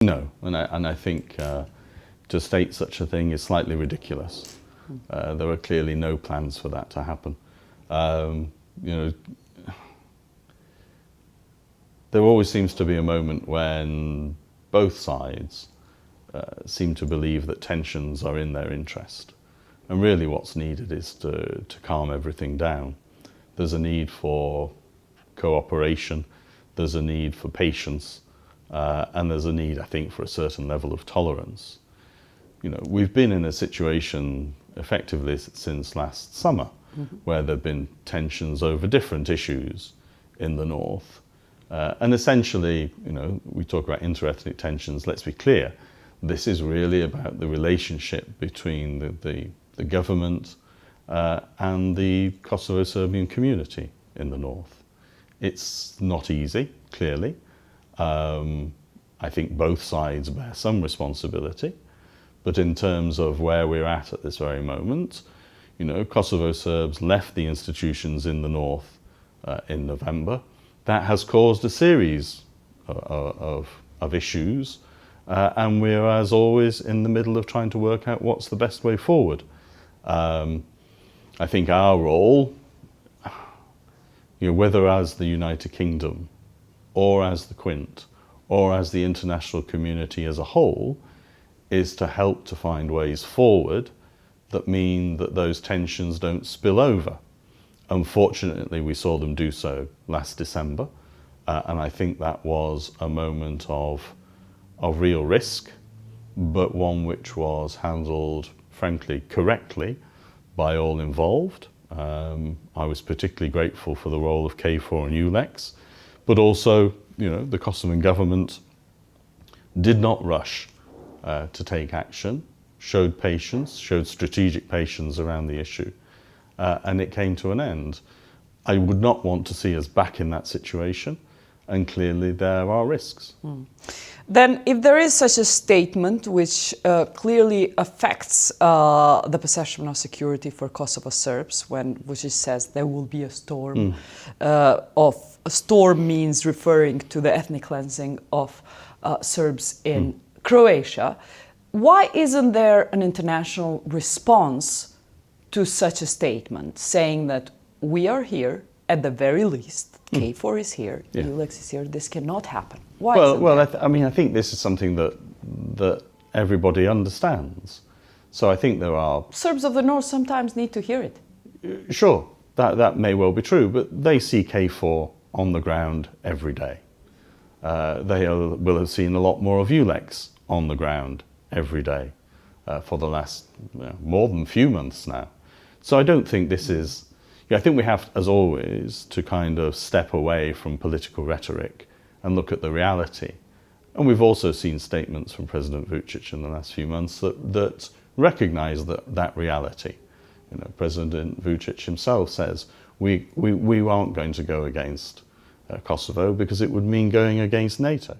No, and I think to state such a thing is slightly ridiculous. There are clearly no plans for that to happen. There always seems to be a moment when both sides seem to believe that tensions are in their interest. And really what's needed is to calm everything down. There's a need for cooperation, there's a need for patience, and there's a need, I think, for a certain level of tolerance. We've been in a situation effectively since last summer, where there have been tensions over different issues in the north. And essentially, we talk about interethnic tensions. Let's be clear, this is really about the relationship between the government and the Kosovo-Serbian community in the north. It's not easy, clearly. I think both sides bear some responsibility, but in terms of where we're at this very moment, Kosovo Serbs left the institutions in the north in November. That has caused a series of issues, and we're, as always, in the middle of trying to work out what's the best way forward. I think our role, whether as the United Kingdom, or as the Quint, or as the international community as a whole, is to help to find ways forward that mean that those tensions don't spill over. Unfortunately, we saw them do so last December, and I think that was a moment of real risk, but one which was handled, frankly, correctly by all involved. I was particularly grateful for the role of KFOR and ULEX, but also, the Kosovan government did not rush to take action, showed patience, showed strategic patience around the issue. And it came to an end. I would not want to see us back in that situation, and clearly there are risks. Then, if there is such a statement which clearly affects the perception of security for Kosovo Serbs, which says there will be a storm, a storm means referring to the ethnic cleansing of Serbs in Croatia, why isn't there an international response to such a statement, saying that we are here, at the very least, KFOR is here, ULEX is here, this cannot happen? Why? I think this is something that everybody understands. So I think there are... Serbs of the North sometimes need to hear it. Sure, that may well be true, but they see KFOR on the ground every day. They will have seen a lot more of ULEX on the ground every day for the last more than few months now. So I don't think this is... I think we have, as always, to kind of step away from political rhetoric and look at the reality. And we've also seen statements from President Vuçiqit in the last few months that recognise that reality. President Vuçiqit himself says, we aren't going to go against Kosovo because it would mean going against NATO.